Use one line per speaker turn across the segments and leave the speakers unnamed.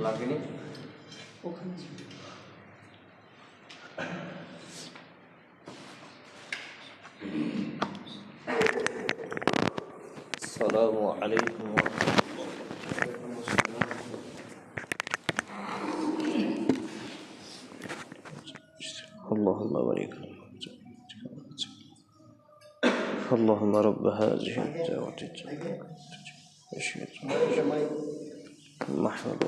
লাগেনি আসসালামু আলাইকুম اللهم بارك اللهم رب هذه الدعوة محمد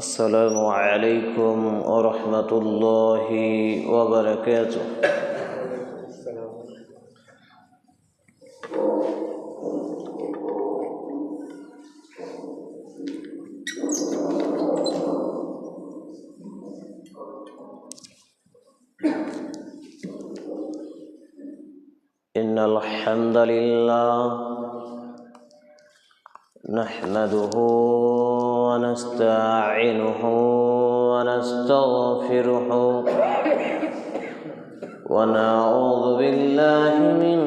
السلام عليكم ورحمة الله وبركاته. إن الحمد لله نحمده ونستعينه ونستغفره ونعوذ بالله من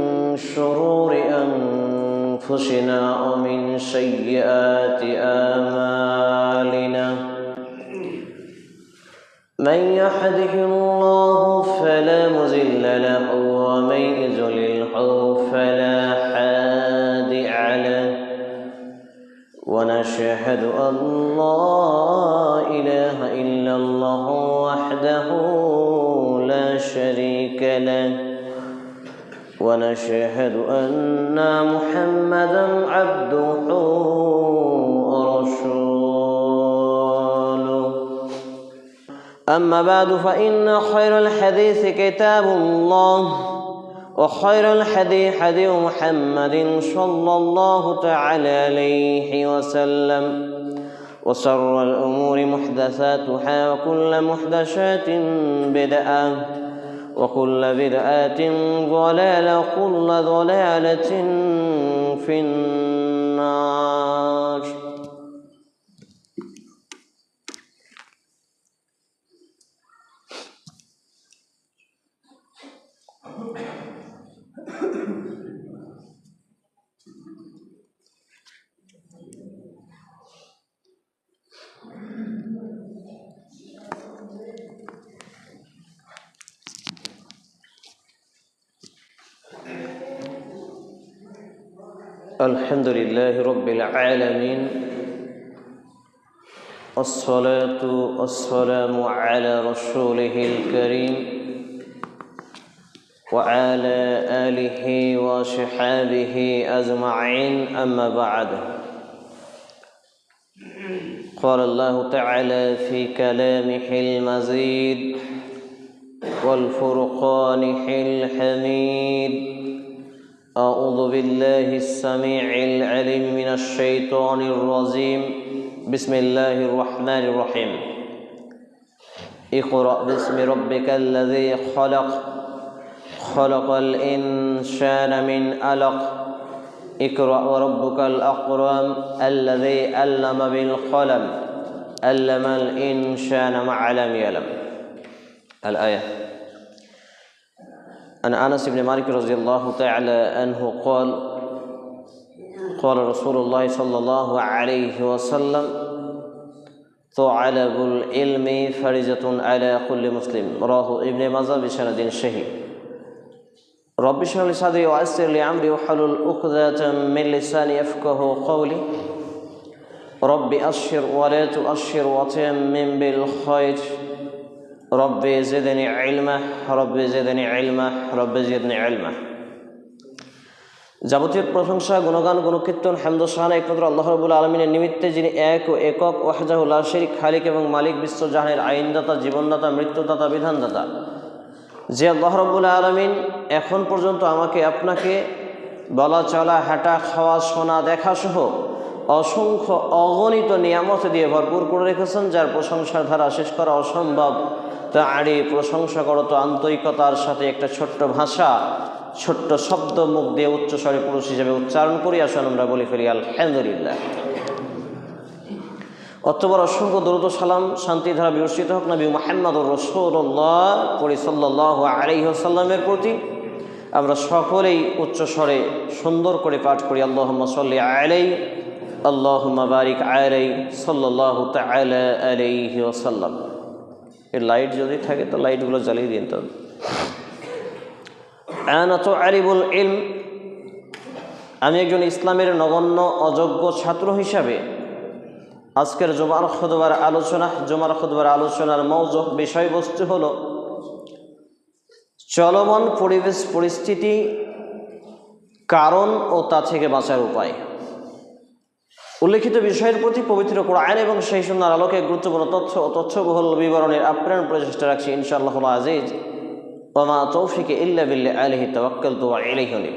شرور أنفسنا ومن سيئات أعمالنا من يهده الله فلا مضل له ومن يضلله فلا هادي له ونشهد أن لا إله إلا الله وحده لا شريك له ونشهد أن محمدا عبده ورسوله. أما بعد فإن خير الحديث كتاب الله وخير الهدي هدي محمد صلى الله تعالى عليه وسلم وشر الأمور محدثاتها وكل محدثات بدعة وكل بدعة ضلالة وكل ضلالة في النار. الحمد لله رب العالمين والصلاة والسلام على رسوله الكريم وعلى آله وصحبه أجمعين. أما بعد قال الله تعالى في كلامه المزيد والفرقانه الحميد: أعوذ بالله السميع العليم من الشيطان الرجيم. بسم الله الرحمن الرحيم. اقرأ باسم ربك الذي خلق خلق الإنسان من علق اقرأ وربك الأكرم الذي علم بالقلم علم الإنسان ما لم يعلم. الآية. عن أنس بن مالك رضي الله تعالى عنه قال: قال رسول الله صلى الله عليه وسلم: طلب العلم فريضة على كل مسلم. رواه ابن ماجه بسند صحيح. رب اشرح لي صدري ويسر لي أمري واحلل عقدة من لساني يفقهوا قولي. رب أبشر ولا تؤشر وتمم بالخير. ربي زدني علما ربي زدني علما ربي زدني علما. যাবতীয় প্রশংসা গুণগান গুণকীর্তন হামদ ও শান একমাত্র আল্লাহ রাব্বুল আলামিনের নিমিত্তে, যিনি এক ও একক ওয়াহদাহু লা শারীক খালিক এবং মালিক, বিশ্বজাহানের আইনদাতা, জীবনদাতা, মৃত্যুদাতা, বিধানদাতা। যে আল্লাহ রাব্বুল আলামিন এখন পর্যন্ত আমাকে আপনাকে বলা চলা হাঁটা খাওয়া শোনা দেখা সহ অসংখ্য অগণিত নিয়ামত দিয়ে ভরপুর করে রেখেছেন, যার প্রশংসার ধারা শেষ করা অসম্ভব। তারই প্রশংসা করত আন্তরিকতার সাথে একটা ছোট্ট ভাষা, ছোট্ট শব্দ মুখ দিয়ে উচ্চস্বরে পুরুষ হিসেবে উচ্চারণ করি। আসুন আমরা বলি ফেলি আলহামদুলিল্লাহ। অতঃপর অসংখ্য দরুদ ও সালাম শান্তি ধারা বিবর্ষিত হোক নবী মুহাম্মদুর রাসূলুল্লাহ সাল্লাল্লাহু আলাইহি ওয়াসাল্লামের প্রতি। আমরা সকলেই উচ্চ স্বরে সুন্দর করে পাঠ করি আল্লাহুম্মা সাল্লি আলাইহি আল্লাহুম্মা বারিক আলাইহি সাল্লাল্লাহু তাআলা আলাইহি ওয়াসাল্লাম। এর লাইট যদি থাকে তো লাইটগুলো জ্বালিয়ে দিন। তো আনা তুআলিবুল ইলম, আমি একজন ইসলামের নগণ্য অযোগ্য ছাত্র হিসাবে আজকের জুমার খুতবার আলোচনার মওজু বিষয়বস্তু হলো চলমান পরিবেশ পরিস্থিতি, কারণ ও তা থেকে বাঁচার উপায়। উল্লেখিত বিষয়ের প্রতি পবিত্র কোরআন এবং সেই সুন্নাহর আলোকে গুরুত্বপূর্ণ তথ্য ও তথ্যবহুল বিবরণের আপ্রাণ প্রচেষ্টা রাখছি ইনশাআল্লাহুল আজিজ। ওয়া মা তৌফিক ইল্লা বিল্লাহ, আলাইহি তাওয়াক্কালতু ওয়া ইলাইহি উনীব।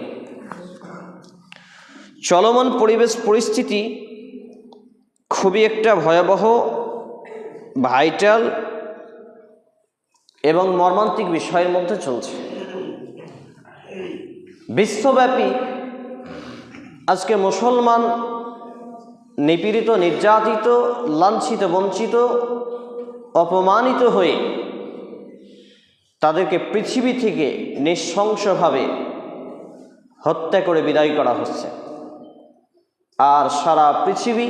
চলমান পরিবেশ পরিস্থিতি খুবই একটা ভয়াবহ, ভাইটাল এবং মর্মান্তিক বিষয়ের মধ্যে চলছে। বিশ্বব্যাপী আজকে মুসলমান নিপীড়িত, নির্যাতিত, লাঞ্ছিত, বঞ্চিত, অপমানিত হয়ে তাদেরকে পৃথিবী থেকে নৃশংসভাবে হত্যা করে বিদায় করা হচ্ছে। আর সারা পৃথিবী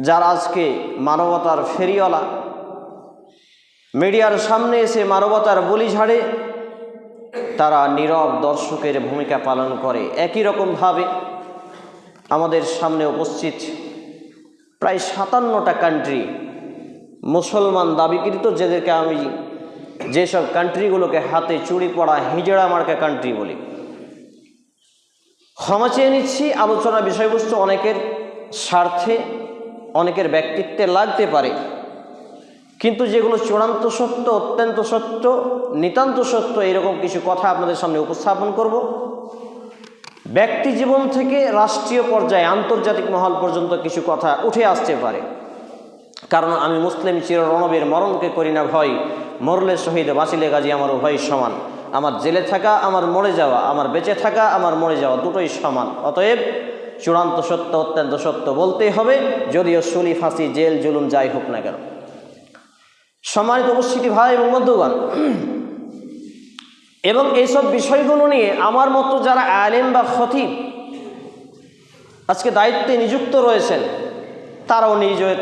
যারা আজকে মানবতার ফেরিওয়ালা, মিডিয়ার সামনে এসে মানবতার বলি ঝাড়ে, তারা নীরব দর্শকের ভূমিকা পালন করে। একই রকমভাবে আমাদের সামনে উপস্থিত প্রায় 57টা কান্ট্রি, মুসলমান দাবিকৃত, যাদেরকে আমি যেসব কান্ট্রিগুলোকে হাতে চুড়ি পড়া হিজড়া মার্কা কান্ট্রি বলি। ক্ষমা চেয়ে নিচ্ছি, আলোচনার বিষয়বস্তু অনেকের স্বার্থে, অনেকের ব্যক্তিত্বে লাগতে পারে, কিন্তু যেগুলো চূড়ান্ত সত্য, অত্যন্ত সত্য, নিতান্ত সত্য, এরকম কিছু কথা আপনাদের সামনে উপস্থাপন করব। ব্যক্তি জীবন থেকে রাষ্ট্রীয় পর্যায়ে, আন্তর্জাতিক মহল পর্যন্ত কিছু কথা উঠে আসতে পারে। কারণ আমি মুসলিম চিররণবীর, মরণকে করি না ভয়, মরলে শহীদ বাঁচিলে গাজী আমার উভয় সমান। আমার জেলে থাকা, আমার মরে যাওয়া, আমার বেঁচে থাকা, আমার মরে যাওয়া, দুটোই সমান। অতএব চূড়ান্ত সত্য, অত্যন্ত সত্য বলতেই হবে, যদিও সুলি, ফাঁসি, জেল, জুলুম যাই হোক না কেন। সম্মানিত উপস্থিতি ভাই এবং বন্ধুগণ, এবং এইসব বিষয়গুলো নিয়ে আমার মতো যারা আলেম বা খতিব আজকে দায়িত্বে নিযুক্ত রয়েছেন, তারাও নিজের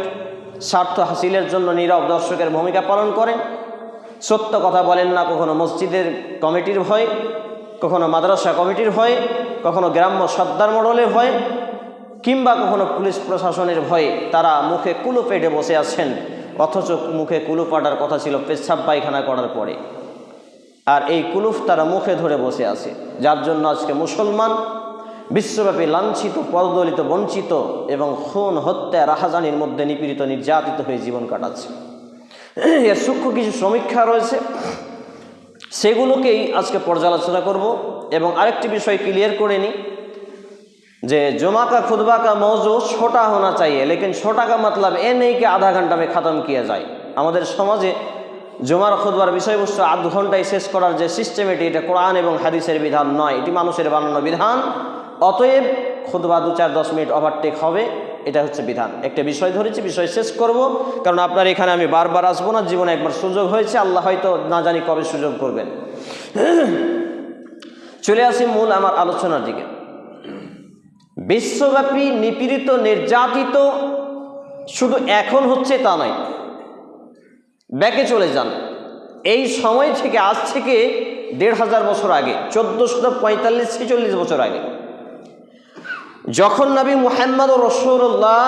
স্বার্থ হাসিলের জন্য নীরব দর্শকের ভূমিকা পালন করেন। সত্য কথা বলেন না, কখনো মসজিদের কমিটির ভয়, কখনো মাদ্রাসা কমিটির ভয়ে, কখনো গ্রাম্য সর্দার মডেলের ভয়ে, কিংবা কখনো পুলিশ প্রশাসনের ভয়ে তারা মুখে কুলু পেটে বসে আছেন, অথচ মুখে কুলুপ পাটার কথা ছিল পেচ্ছাপ পায়খানা করার পরে, আর এই কুলুফ তারা মুখে ধরে বসে আছে। যার জন্য আজকে মুসলমান বিশ্বব্যাপী লাঞ্ছিত, পদদলিত, বঞ্চিত এবং খুন, হত্যা, রাহাজানির মধ্যে নিপীড়িত, নির্যাতিত হয়ে জীবন কাটাচ্ছে। এর সূক্ষ্ম কিছু সমীক্ষা রয়েছে, সেগুলোকেই আজকে পর্যালোচনা করব। এবং আরেকটি বিষয় ক্লিয়ার করে নিই যে जुमा का खुतबा का मौजू छोटा होना चाहिए, लेकिन छोटा का मतलब ये नहीं कि आधा घंटा में ख़त्म किया जाए। আমাদের সমাজে জুমার খুতবার বিষয়বস্তু আধ ঘন্টায় শেষ করার যে সিস্টেম, এটা কোরআন এবং হাদিসের বিধান নয়, এটি মানুষের বানানো বিধান। অতএব খুতবা 2-4-10 মিনিট ওভারটেক হবে, এটা হচ্ছে বিধান। একটা বিষয় ধরেছি, বিষয় শেষ করব, কারণ আপনার এখানে আমি বারবার আসবো না। জীবনে একবার সুযোগ হয়েছে, আল্লাহ হয়তো না জানি কবে সুযোগ করবেন। চলে আসি মূল আমার আলোচনার দিকে। বিশ্বব্যাপী নিপীড়িত, নির্যাতিত শুধু এখন হচ্ছে তা নয়, ব্যাকে চলে যান। এই সময় থেকে, আজ থেকে 1500 বছর আগে, 1445-46 বছর আগে, যখন নবী মুহাম্মদ রাসূলুল্লাহ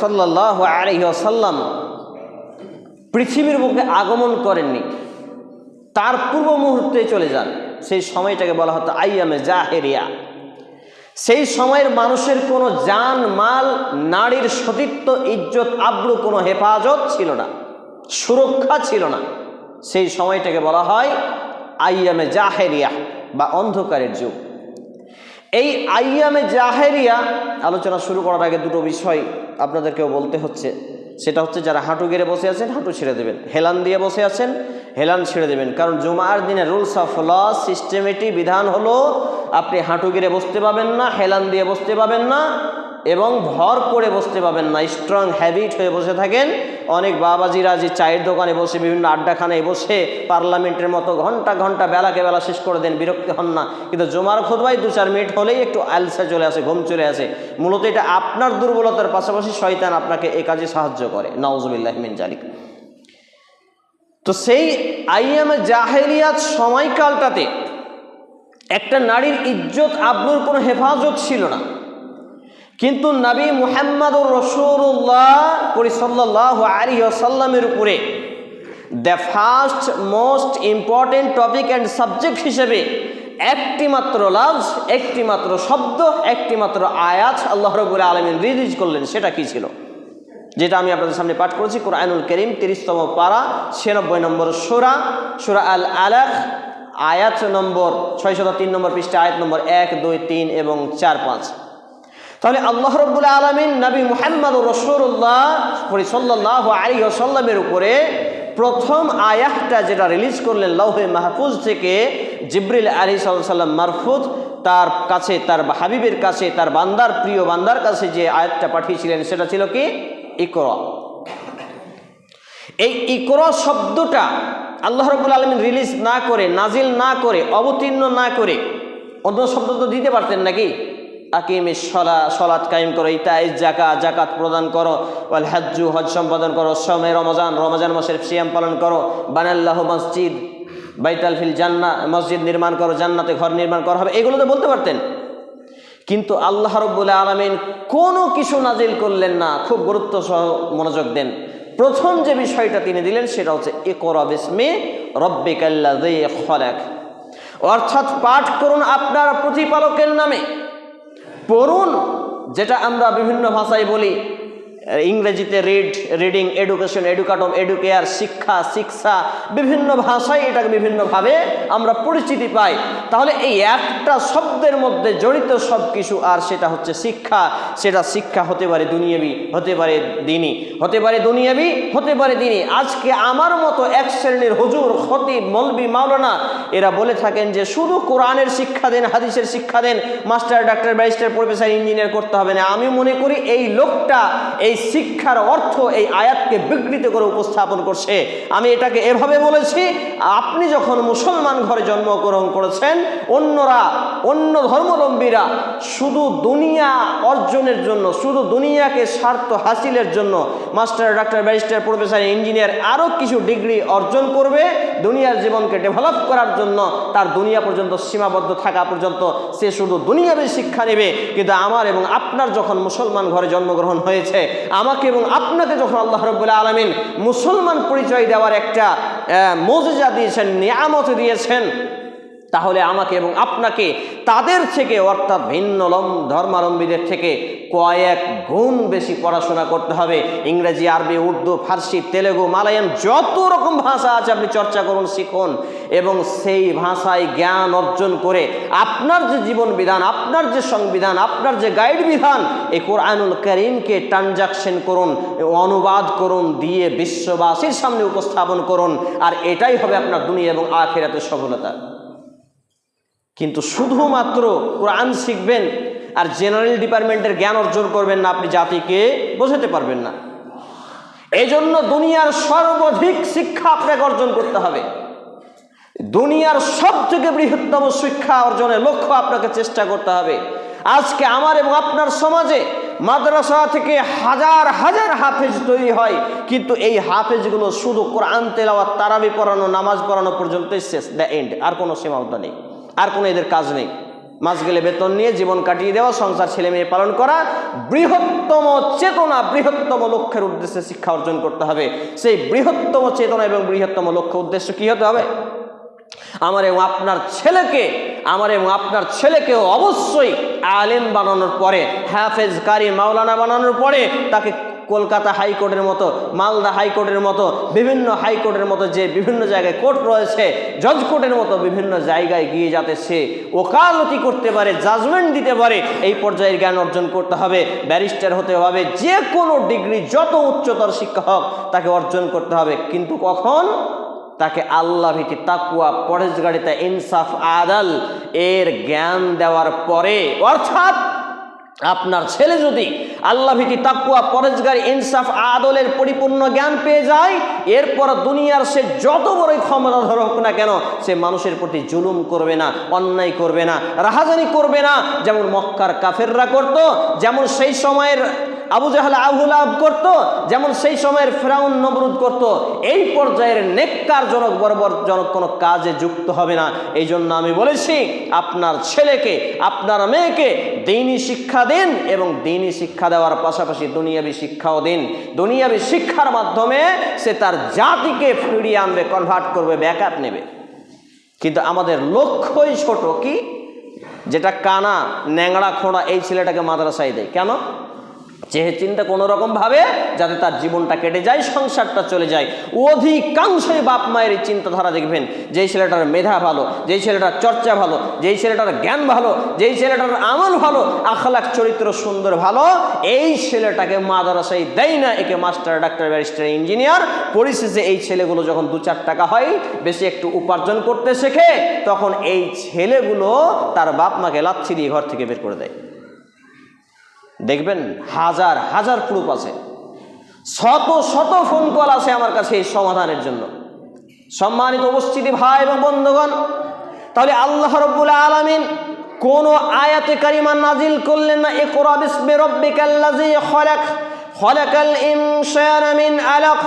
সাল্লাল্লাহু আলাইহি ওয়াসাল্লাম পৃথিবীর বুকে আগমন করেননি, তার পূর্ব মুহূর্তে চলে যান। সেই সময়টাকে বলা হতো আইয়ামে জাহেরিয়া। সেই সময়ের মানুষের কোনো জান, মাল, নারীর সতীত্ব, ইজ্জত, আব্রু, কোনো হেফাজত ছিল না, সুরক্ষা ছিল না। সেই সময়টাকে বলা হয় আইয়ামে জাহেরিয়া বা অন্ধকারের যুগ। এই আইয়ামে জাহেরিয়া আলোচনা শুরু করার আগে দুটো বিষয় আপনাদেরকেও বলতে হচ্ছে। সেটা হচ্ছে, যারা হাঁটু গেড়ে বসে আছেন হাঁটু ছেড়ে দেবেন, হেলান দিয়ে বসে আছেন হেলান ছেড়ে দেবেন। কারণ জুমার দিনে রুলস অফ ল, সিস্টেমেটিক বিধান হলো আপনি হাঁটু গেড়ে বসতে পাবেন না, হেলান দিয়ে বসতে পাবেন না, এবং ভর করে বসতে পাবেন না, স্ট্রং হ্যাবিট হয়ে বসে থাকেন। অনেক বাবাজিরা যে চায়ের দোকানে বসে, বিভিন্ন আড্ডাখানায় বসে পার্লামেন্টের মতো ঘন্টা ঘন্টা বেলাকে বেলা শেষ করে দেন, বিরক্ত হন না, কিন্তু জুমার খুতবায় 2-4 মিনিট হলেই একটু আলসা চলে আসে, ঘুম চলে আসে। মূলত এটা আপনার দুর্বলতার পাশাপাশি শয়তান আপনাকে এই কাজে সাহায্য করে, নাউজুবিল্লাহি মিন জালিক। তো সেই আইয়ামে জাহেলিয়াত সময়কালটাতে একটা নারীর ইজ্জত আবরুর কোনো হেফাজত ছিল না, কিন্তু নবী মুহাম্মদুর রাসূলুল্লাহ সাল্লাল্লাহু আলাইহি ওয়াসাল্লামের উপরে the first most important topic and subject হিসেবে একটি মাত্র লফজ, একটি মাত্র শব্দ, একটি মাত্র আয়াত আল্লাহ রাব্বুল আলামিন রিলিজ করলেন। সেটা কি ছিল? যেটা আমি আপনাদের সামনে পাঠ করেছি, কোরআনুল কারীম 30তম পারা 96 নম্বর সূরা, সূরা আল আলাক, আয়াত নম্বর 603 নম্বর পৃষ্ঠা, আয়াত নম্বর 1, 2, 3 এবং 4, 5। তাহলে আল্লাহ রাব্বুল আলামিন নবী মুহাম্মদুর রাসূলুল্লাহ সাল্লাল্লাহু আলাইহি ওয়াসাল্লামের উপরে প্রথম আয়াতটা যেটা রিলিজ করলেন লৌহে মাহফুজ থেকে, জিবরিল আলাইহিস সালাম মারফুত তার কাছে, তার হাবিবের কাছে, তার বান্দার প্রিয় বান্দার কাছে যে আয়াতটা পাঠিয়েছিলেন সেটা ছিল কি? ইকরা। এই ইকরা শব্দটা আল্লাহ রাব্বুল আলামিন রিলিজ না করে, নাজিল না করে, অবতীর্ণ না করে অন্য শব্দ তো দিতে পারতেন নাকি? আকিমিস সালাত কায়েম করো, ইতাইজ যাকাত, যাকাত প্রদান করো, ওয়াল হজ্জু, হজ সম্পাদন করো, শাওমে রমজান, রমজান মাসের সিয়াম পালন করো, বানাল্লাহু মসজিদ বাইতাল ফিল জান্নাহ, মসজিদ নির্মাণ করো, জান্নাতে ঘর নির্মাণ করা হবে, এগুলো তো বলতে পারতেন। কিন্তু আল্লাহ রাব্বুল আলামিন কোনো কিছু নাজিল করলেন না। খুব গুরুত্ব সহ মনোযোগ দেন। প্রথম যে বিষয়টা তিনি দিলেন সেটা হচ্ছে ইকরা বিসমি রাব্বিকাল্লাযী খলাক, অর্থাৎ পাঠ করুন আপনার প্রতিপালকের নামে, পড়ুন, যেটা আমরা বিভিন্ন ভাষায় বলি, ইংরেজিতে রিডিং, এডুকেশন, এডুকাটম, এডুকেয়ার, শিক্ষা, শিক্ষা, বিভিন্ন ভাষায় এটাকে বিভিন্নভাবে আমরা পরিচিতি পাই। তাহলে এই একটা শব্দের মধ্যে জড়িত সব কিছু, আর সেটা হচ্ছে শিক্ষা। সেটা শিক্ষা হতে পারে দুনিয়াবি, হতে পারে দিনী, হতে পারে দুনিয়াবি, হতে পারে দিনী। আজকে আমার মতো এক শ্রেণীর হুজুর, খতিব, মৌলবি, মাওলানা এরা বলে থাকেন যে শুধু কোরআনের শিক্ষা দেন, হাদিসের শিক্ষা দেন, master, doctor, barrister, professor, engineer করতে হবে না। আমি মনে করি এই লোকটা এই শিক্ষার অর্থ এই আয়াতকে বিকৃত করে উপস্থাপন করছে। আমি এটাকে এভাবে বলেছি, আপনি যখন মুসলমান ঘরে জন্মগ্রহণ করেছেন, অন্যরা, অন্য ধর্মাবলম্বীরা শুধু দুনিয়া অর্জনের জন্য, শুধু দুনিয়াকে স্বার্থ হাসিলের জন্য master, doctor, barrister, professor, engineer আরও কিছু ডিগ্রি অর্জন করবে, দুনিয়ার জীবনকে ডেভেলপ করার জন্য, তার দুনিয়া পর্যন্ত সীমাবদ্ধ থাকা পর্যন্ত সে শুধু দুনিয়াবী শিক্ষা নেবে। কিন্তু আমার এবং আপনার যখন মুসলমান ঘরে জন্মগ্রহণ হয়েছে, আমাকে এবং আপনাকে যখন আল্লাহ রাব্বুল আলামিন মুসলমান পরিচয় দেওয়ার একটা মুজিজা দিয়েছেন, নিয়ামত দিয়েছেন, তাহলে আমাকে এবং আপনাকে তাদের থেকে, অর্থাৎ ভিন্ন ধর্মাবলম্বীদের থেকে কয়েক গুণ বেশি পড়াশোনা করতে হবে। ইংরেজি, আরবি, উর্দু, ফার্সি, তেলেগু, মালায়াম, যত রকম ভাষা আছে আপনি চর্চা করুন, শিখুন, এবং সেই ভাষায় জ্ঞান অর্জন করে আপনার যে জীবন বিধান, আপনার যে সংবিধান, আপনার যে গাইড বিধান, এই কোরআনুল কারীমকে ট্রানজাকশন করুন, অনুবাদ করুন, দিয়ে বিশ্ববাসীর সামনে উপস্থাপন করুন, আর এটাই হবে আপনার দুনিয়া এবং আখিরাতের সফলতা। কিন্তু শুধুমাত্র কোরআন শিখবেন আর জেনারেল ডিপার্টমেন্টের জ্ঞান অর্জন করবেন না, আপনি জাতিকে বোঝাতে পারবেন না। এই জন্য দুনিয়ার সর্বাধিক শিক্ষা আপনাকে অর্জন করতে হবে। দুনিয়ার সব থেকে বৃহত্তম শিক্ষা অর্জনের লক্ষ্য আপনাকে চেষ্টা করতে হবে। আজকে আমার এবং আপনার সমাজে মাদ্রাসা থেকে হাজার হাজার হাফেজ তৈরি হয়, কিন্তু এই হাফেজগুলো শুধু কোরআন তেলাওয়াত, তারাবি পড়ানো, নামাজ পড়ানো পর্যন্ত শেষ, দ্য এন্ড। আর কোনো সীমাবদ্ধ নেই, আর কোনো এদের কাজ নেই। মাস গেলে বেতন নিয়ে জীবন কাটিয়ে দেওয়া, সংসার, ছেলে মেয়ে পালন করা। বৃহত্তম চেতনা, বৃহত্তম লক্ষ্যের উদ্দেশ্যে শিক্ষা অর্জন করতে হবে। সেই বৃহত্তম চেতনা এবং বৃহত্তম লক্ষ্য উদ্দেশ্য কি হতে হবে? আমার এবং আপনার ছেলেকেও অবশ্যই আলেম বানানোর পরে, হাফেজ, কারি, মাওলানা বানানোর পরে তাকে কলকাতা হাইকোর্টের মতো, মালদা হাইকোর্টের মতো, বিভিন্ন হাইকোর্টের মতো যে বিভিন্ন জায়গায় কোর্ট রয়েছে, জজ কোর্টের মতো বিভিন্ন জায়গায় গিয়ে যাতে সে ওকালতি করতে পারে, জাজমেন্ট দিতে পারে, এই পর্যায়ের জ্ঞান অর্জন করতে হবে। ব্যারিস্টার হতে হবে, যে কোনো ডিগ্রি, যত উচ্চতর শিক্ষা হোক তাকে অর্জন করতে হবে। কিন্তু কখন? তাকে আল্লাহ ভীতি, তাকওয়া, পরহেজগারিতা, ইনসাফ, আদাল এর জ্ঞান দেওয়ার পরে। অর্থাৎ আপনার ছেলে যদি আল্লাহ ভীতি, তাকওয়া, পরেজগারি, ইনসাফ, আদলের পরিপূর্ণ জ্ঞান পেয়ে যায়, এরপর দুনিয়ার সে যত বড়ই ক্ষমতাধর হোক না কেন, সে মানুষের প্রতি জুলুম করবে না, অন্যায় করবে না, রাহাজানি করবে না, যেমন মক্কার কাফেররা করত, যেমন সেই সময়ের আবু জাহল, আবু লাহাব করত, যেমন সেই সময়ের ফিরআউন, নমরুদ করত। এই পর্যায়ের নেককারজনক, বর্বরজনক কোনো কাজে যুক্ত হবে না। এই জন্য আমি বলেছি, আপনার ছেলেকে, আপনার মেয়েকে দ্বীনি শিক্ষা দিন, এবং দ্বীনি শিক্ষা দেওয়ার পাশাপাশি দুনিয়াবি শিক্ষাও দিন। দুনিয়াবি শিক্ষার মাধ্যমে সে তার জাতিকে ফিরিয়ে আনবে, কনভার্ট করবে, ব্যাকআপ নেবে। কিন্তু আমাদের লক্ষ্যই ছোট, কি? যেটা কানা, ন্যাংড়া, খোঁড়া এই ছেলেটাকে মাদ্রাসায় দেয় কেন? চেহে চিন্তা কোনো রকম ভাবে যাতে তার জীবনটা কেটে যায়, সংসারটা চলে যায়। অধিকাংশই বাপ মায়ের এই চিন্তাধারা দেখবেন, যেই ছেলেটার মেধা ভালো, যেই ছেলেটার চর্চা ভালো, যেই ছেলেটার জ্ঞান ভালো, যেই ছেলেটার আমল ভালো, আখলাক চরিত্র সুন্দর ভালো, এই ছেলেটাকে মাদ্রাসায় দেয় না। একে মাস্টার, ডাক্তার, ব্যারিস্টার, ইঞ্জিনিয়ার। পরিশেষে এই ছেলেগুলো যখন 2-4 টাকা হয়, বেশি একটু উপার্জন করতে শেখে, তখন এই ছেলেগুলো তার বাপ মাকে লাথি দিয়ে ঘর থেকে বের করে দেয়। দেখবেন হাজার হাজার প্রুফ আছে, শত শত ফোন কল আছে আমার কাছে এই সমাধানের জন্য। সম্মানিত উপস্থিতি ভাই এবং বন্ধুগণ, তাহলে আল্লাহ রাব্বুল আলামিন কোন আয়াতে কারিমা নাজিল করলেন না, ইকরা বিসমি রাব্বিকাল্লাযী খালাক, খালাকাল ইনসানা মিন আলাক,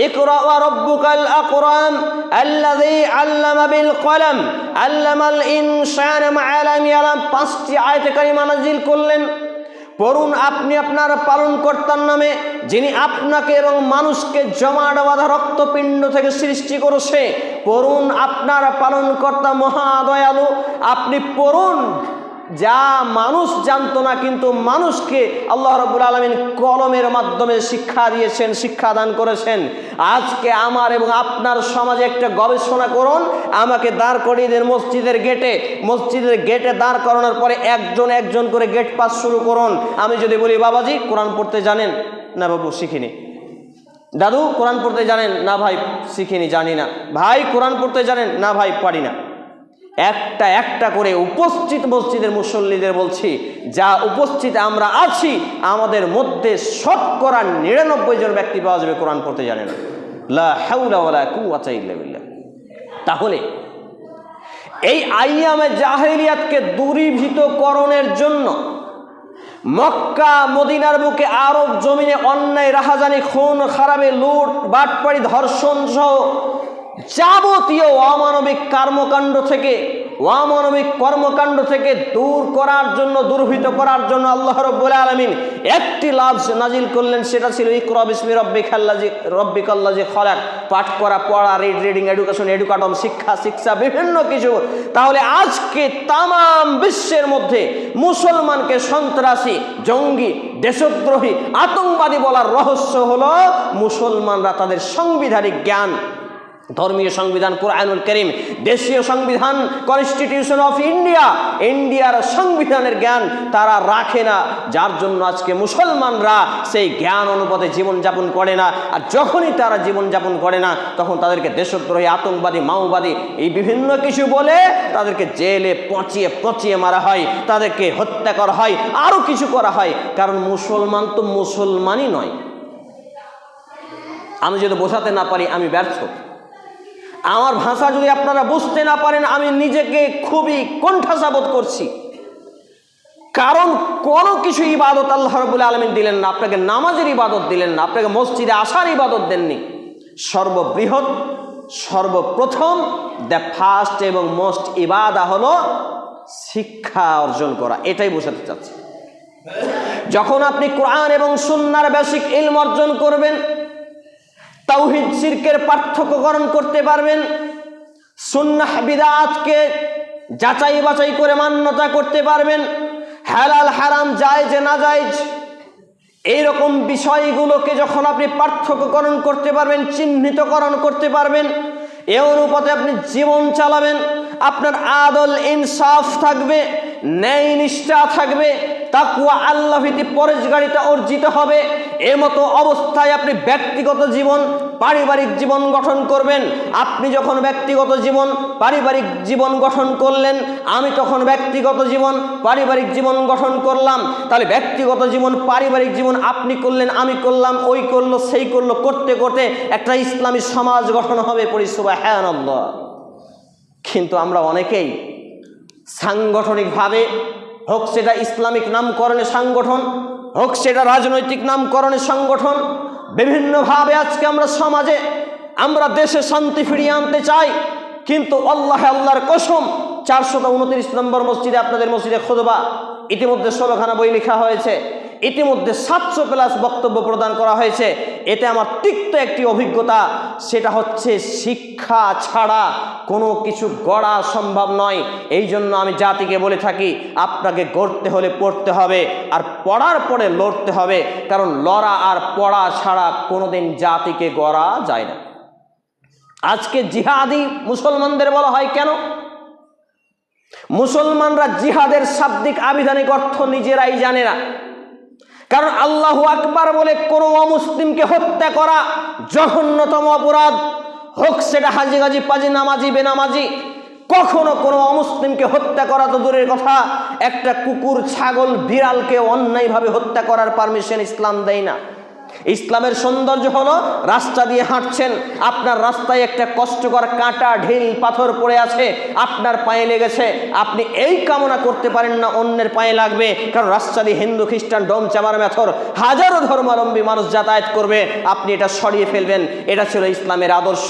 ইকরা ওয়া রাব্বুকাল আকরাম আল্লাযী আল্লামা বিল কলম আল্লামাল ইনসানা মা লাম ইয়ালাম। 5টি আয়াতে কারিমা নাজিল করলেন। পড়ুন আপনি আপনার পালনকর্তার নামে, যিনি আপনাকে এবং মানুষকে জমাট বাঁধা রক্তপিণ্ড থেকে সৃষ্টি করেছে। পড়ুন আপনার পালনকর্তা মহাদয়ালু। আপনি পড়ুন যা মানুষ জানতো না, কিন্তু মানুষকে আল্লাহ রাব্বুল আলামিন কলমের মাধ্যমে শিক্ষা দিয়েছেন, শিক্ষাদান করেছেন। আজকে আমার এবং আপনার সমাজে একটা গবেষণা করুন, আমাকে দাঁড় করিয়ে দেন মসজিদের গেটে, মসজিদের গেটে দাঁড় করানোর পরে একজন একজন করে গেট পাস শুরু করুন। আমি যদি বলি, বাবাজি কোরআন পড়তে জানেন? না বাবু শিখিনি। দাদু কোরআন পড়তে জানেন? না ভাই শিখিনি, জানি না। ভাই কোরআন পড়তে জানেন? না ভাই পারি না। একটা একটা করে উপস্থিত মসজিদের মুসল্লিদের বলছি, যা উপস্থিত আমরা আছি, আমাদের মধ্যে শতকরা 99 জন ব্যক্তি পাওয়া যাবে কোরআন পড়তে জানে না। লা হাওলা ওয়ালা কুওয়াতা ইল্লা বিল্লাহ। তাহলে এই আইয়ামে জাহেলিয়াতকে দূরীভূতকরণের জন্য মক্কা মদিনার বুকে আরব জমিনে অন্যায়, রাহাজানি, খুন খারাপি, লুট, বাটপাড়ি, ধর্ষণ সহ যাবতীয় অমানবিক কর্মকাণ্ড থেকে দূর করার জন্য, দূরভূত করার জন্য আল্লাহ রাব্বুল আলামিন একটি লাফজ নাজিল করলেন। সেটা ছিল ইকরা বিসমি রাব্বিকাল্লাযী খালাক। পাঠ করা, পড়া, রিডিং, এডুকেশন, এডুকাটম, শিক্ষা বিভিন্ন কিছু। তাহলে আজকে তাম বিশ্বের মধ্যে মুসলমানকে সন্ত্রাসী, জঙ্গি, দেশদ্রোহী, আতঙ্কবাদী বলার রহস্য হলো মুসলমানরা তাদের সাংবিধানিক জ্ঞান, ধর্মীয় সংবিধান কুরআনুল কারীম, দেশীয় সংবিধান কনস্টিটিউশন অফ ইন্ডিয়ার সংবিধানের জ্ঞান তারা রাখে না। যার জন্য আজকে মুসলমানরা সেই জ্ঞান অনুপাতে জীবনযাপন করে না। আর যখনই তারা জীবনযাপন করে না, তখন তাদেরকে দেশদ্রোহী, আতঙ্কবাদী, মাওবাদী এই বিভিন্ন কিছু বলে তাদেরকে জেলে পচিয়ে মারা হয়, তাদেরকে হত্যা করা হয়, আরও কিছু করা হয়। কারণ মুসলমান তো মুসলমানই নয়। আমি যদি বোঝাতে না পারি আমি ব্যর্থ। আমার ভাষা যদি আপনারা বুঝতে না পারেন, আমি নিজেকে খুবই কোণঠাসা বোধ করছি। কারণ কোনো কিছু ইবাদত আল্লাহ রাব্বুল আলামিন দিলেন না। আপনাকে নামাজের ইবাদত দিলেন না, আপনাকে মসজিদে আসার ইবাদত দেননি। সর্ববৃহৎ, সর্বপ্রথম, দ্য ফার্স্ট এবং মোস্ট ইবাদা হলো শিক্ষা অর্জন করা। এটাই বোঝাতে চাচ্ছি। যখন আপনি কোরআন এবং সুন্নাহর বেসিক ইলম অর্জন করবেন, তাওহীদ শিরকের পার্থক্যকরণ করতে পারবেন, সুন্নাহ বিদআতকে যাচাই বাছাই করে মান্যতা করতে পারবেন, হালাল হারাম, জায়েজ না জায়েজ এইরকম বিষয়গুলোকে যখন আপনি পার্থক্যকরণ করতে পারবেন, চিহ্নিতকরণ করতে পারবেন, এ অনুপাতে আপনি জীবন চালাবেন, আপনার আদল ইনসাফ থাকবে, ন্যায় নিষ্ঠা থাকবে, তাকওয়া আল্লাহ ভীতি পরেশগারিতা অর্জিত হবে। এমতো অবস্থায় আপনি ব্যক্তিগত জীবন পারিবারিক জীবন গঠন করবেন। আপনি যখন ব্যক্তিগত জীবন পারিবারিক জীবন গঠন করলেন, আমি তখন ব্যক্তিগত জীবন পারিবারিক জীবন গঠন করলাম। তাহলে ব্যক্তিগত জীবন পারিবারিক জীবন আপনি করলেন, আমি করলাম, ওই করলো, সেই করলো, করতে করতে একটা ইসলামী সমাজ গঠন হবে। পড়ি সুবহানাল্লাহ। কিন্তু আমরা অনেকেই সাংগঠনিকভাবে, হোক সেটা ইসলামিক নামকরণের সংগঠন, হোক সেটা রাজনৈতিক নামকরণের সংগঠন, বিভিন্নভাবে আজকে আমরা সমাজে, আমরা দেশে শান্তি ফিরিয়ে আনতে চাই। কিন্তু আল্লাহর কসম, 429 নম্বর মসজিদে, আপনাদের মসজিদে খুতবা, ইতিমধ্যে 16খানা বই লেখা হয়েছে, ইতিমধ্যে 700+ বক্তব্য প্রদান করা হয়েছে। এতে আমার তিক্ত একটি অভিজ্ঞতা, সেটা হচ্ছে শিক্ষা ছাড়া কোনো কিছু গড়া সম্ভব নয়। এই জন্য আমি জাতিকে বলে থাকি, আপনাকে গড়তে হলে পড়তে হবে, আর পড়ার পরে লড়তে হবে। কারণ লড়া আর পড়া ছাড়া কোনোদিন জাতিকে গড়া যায় না। আজকে জিহাদি মুসলমানদের বলা হয় কেন? মুসলমানরা জিহাদের শাব্দিক আবিধানিক অর্থ নিজেরাই জানে না। কারণ আল্লাহু আকবার বলে কোনো অমুসলিমকে হত্যা করা জঘন্যতম অপরাধ, হোক সেটা হাজি গাজি পাজি নামাজি বেনামাজি। কখনো কোনো অমুসলিমকে হত্যা করা তো দূরের কথা, একটা কুকুর ছাগল বিড়ালকে অন্যায়ভাবে হত্যা করার পারমিশন ইসলাম দেয় না। ইসলামের সৌন্দর্য হলো, রাস্তা দিয়ে হাঁটছেন, আপনার রাস্তায় একটা কষ্টকর কাঁটা ঢিল পাথর পড়ে আছে, আপনার পায়ে লেগেছে, আপনি এই কামনা করতে পারেন না অন্যের পায়ে লাগবে। কারণ রাস্তা দিয়ে হিন্দু খ্রিস্টান ডোম চামার মেথর হাজারো ধর্মাবলম্বী মানুষ যাতায়াত করবে, আপনি এটা সরিয়ে ফেলবেন। এটা ছিল ইসলামের আদর্শ।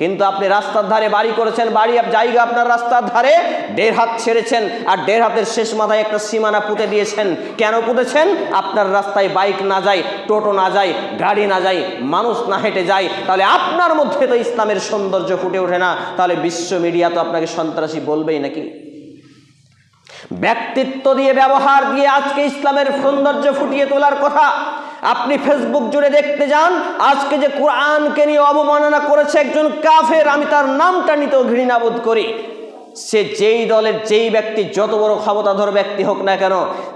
কিন্তু আপনি রাস্তার ধারে বাড়ি করেছেন, বাড়ি জায়গা আপনার রাস্তার ধারে 1.5 হাত ছেড়েছেন, আর 1.5 হাতের শেষ মাথায় একটা সীমানা পুঁতে দিয়েছেন। কেন পুঁতেছেন? আপনার রাস্তায় বাইক না যায়, টোটো না যায়, গাড়ি না যায়, মানুষ না হেঁটে যায়। তাহলে আপনার মধ্যে তো ইসলামের সৌন্দর্য ফুটে ওঠে না। তাহলে বিশ্ব মিডিয়া তো আপনাকে সন্ত্রাসী বলবেই নাকি? ব্যক্তিত্ব দিয়ে, ব্যবহার দিয়ে আজকে ইসলামের সৌন্দর্য ফুটিয়ে তোলার কথা। আপনি ফেসবুক জুড়ে দেখতে যান, আজকে যে কোরআনকে নিয়ে অবমাননা করেছে একজন কাফের, আমি তার নামটা নিতেও ঘৃণাবোধ করি। সে যেই দলের যেই ব্যক্তি, যত বড় ক্ষমতাধর ব্যক্তি হোক না কেন,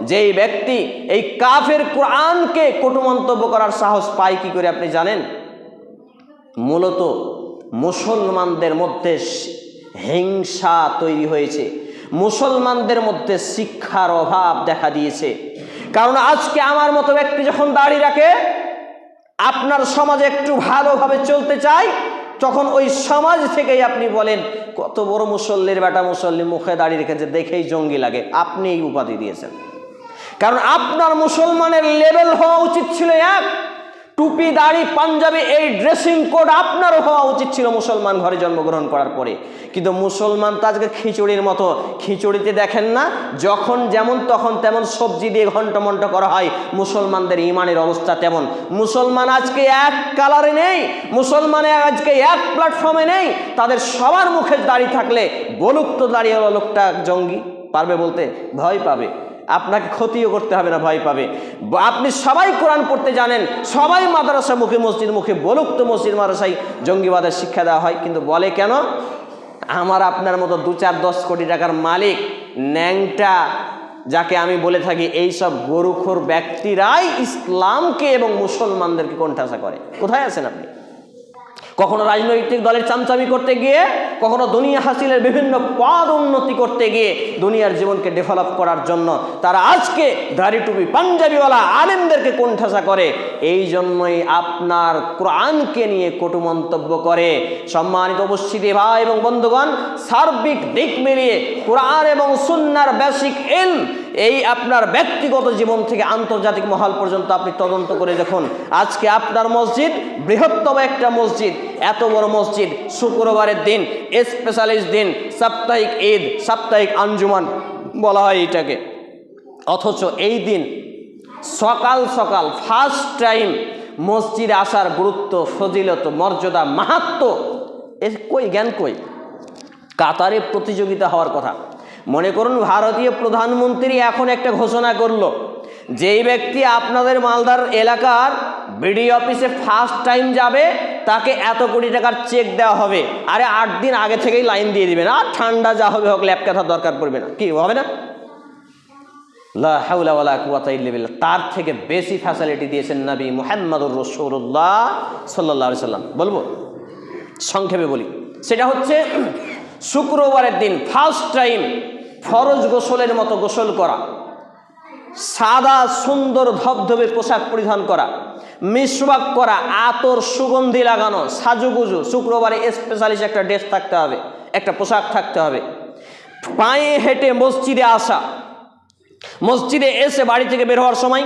যেই ব্যক্তি এই কাফের কোরআনকে কটু মন্তব্য করার সাহস পায় কি করে আপনি জানেন? মূলত মুসলমানদের মধ্যে হিংসা তৈরি হয়েছে, মুসলমানদের মধ্যে শিক্ষার অভাব দেখা দিয়েছে। কারণ আজকে আমার মতো ব্যক্তি যখন দাড়ি রাখে, আপনার সমাজে একটু ভালোভাবে চলতে চাই, তখন ওই সমাজ থেকেই আপনি বলেন কত বড় মুসল্লির বেটা, মুসল্লি মুখে দাড়ি রেখেছে, দেখেই জঙ্গি লাগে। আপনি এই উপাধি দিয়েছেন। কারণ আপনার মুসলমানের লেভেল হওয়া উচিত ছিল এক, টুপি দাড়ি পাঞ্জাবি এই ড্রেসিং কোড আপনারও হওয়া উচিত ছিল মুসলমান ঘরে জন্মগ্রহণ করার পরে। কিন্তু মুসলমান তো আজকে খিচুড়ির মতো, খিচুড়িতে দেখেন না যখন যেমন তখন তেমন সবজি দিয়ে ঘন্টমন্ট করা হয়, মুসলমানদের ইমানের অবস্থা তেমন। মুসলমান আজকে এক কালারে নেই, মুসলমানে আজকে এক প্ল্যাটফর্মে নেই। তাদের সবার মুখে দাড়ি থাকলে বলুক তো দাঁড়িয়ে লোকটা জঙ্গি, পারবে বলতে? ভয় পাবে। আপনাকে ক্ষতিও করতে হবে না, ভয় পাবে। আপনি সবাই কোরআন পড়তে জানেন, সবাই মাদ্রাসা মুখে মসজিদ মুখে, বলুক তো মসজিদ মাদ্রাসায় জঙ্গিবাদের শিক্ষা দেওয়া হয়। কিন্তু বলে কেন? আমার আপনার মতো 2-4-10 কোটি টাকার মালিক ন্যাংটা, যাকে আমি বলে থাকি, এইসব গরুখোর ব্যক্তিরাই ইসলামকে এবং মুসলমানদেরকে কোণঠাসা করে। কোথায় আছেন আপনি? কখনো রাজনৈতিক দলের চামচামি করতে গিয়ে, কখনো দুনিয়া হাসিলের বিভিন্ন পদ উন্নতি করতে গিয়ে, দুনিয়ার জীবনকে ডেভেলপ করার জন্য তারা আজকে দাড়ি টুপি পাঞ্জাবিওয়ালা আলেমদেরকে কোণঠাসা করে। এই জন্যই আপনার কোরআনকে নিয়ে কটু মন্তব্য করে। সম্মানিত উপস্থিতি ভাই এবং বন্ধুগণ, সার্বিক দিক মিলিয়ে কোরআন এবং সুন্নাহর বেসিক ইলম, এই আপনার ব্যক্তিগত জীবন থেকে আন্তর্জাতিক মহল পর্যন্ত আপনি তদন্ত করে দেখুন। আজকে আপনার মসজিদ বৃহত্তম একটা মসজিদ, এত বড় মসজিদ, শুক্রবারের দিন, স্পেশালিস্ট দিন, সাপ্তাহিক ঈদ, সাপ্তাহিক আঞ্জুমান বলা হয় এটাকে। অথচ এই দিন সকাল সকাল ফার্স্ট টাইম মসজিদে আসার গুরুত্ব, ফজিলত, মর্যাদা, মাহাত্ম্য এর কই জ্ঞান কই? কাতারে প্রতিযোগিতা হওয়ার কথা। মনে করুন ভারতীয় প্রধানমন্ত্রী এখন একটা ঘোষণা করলো, যেই ব্যক্তি আপনাদের মালদার এলাকার বিডিও অফিসে ফার্স্ট টাইম যাবে তাকে এত কোটি টাকার চেক দেওয়া হবে। আরে 8 দিন আগে থেকেই লাইন দিয়ে দিবেন, আর ঠান্ডা যা হবে হোক, ল্যাপ কাঁথার দরকার পড়বে না। কি হবে না? লা হাওলা ওয়ালা কুওয়াতা ইল্লা বিল্লাহ, তার থেকে বেশি ফ্যাসিলিটি দিয়েছেন নবী মুহাম্মদুর রাসূলুল্লাহ সাল্লাল্লাহু আলাইহি সাল্লাম। বলবো সংক্ষেপে বলি, সেটা হচ্ছে শুক্রবারের দিন ফার্স্ট টাইম ফরজ গোসলের মতো গোসল করা, সাদা সুন্দর ধবধবে পোশাক পরিধান করা, মিসওয়াক করা, আতর সুগন্ধি লাগানো, সাজুগুজু, শুক্রবারে স্পেশালিস্ট একটা ড্রেস থাকতে হবে, একটা পোশাক থাকতে হবে, পায়ে হেঁটে মসজিদে আসা, মসজিদে এসে বাড়ি থেকে বের হওয়ার সময়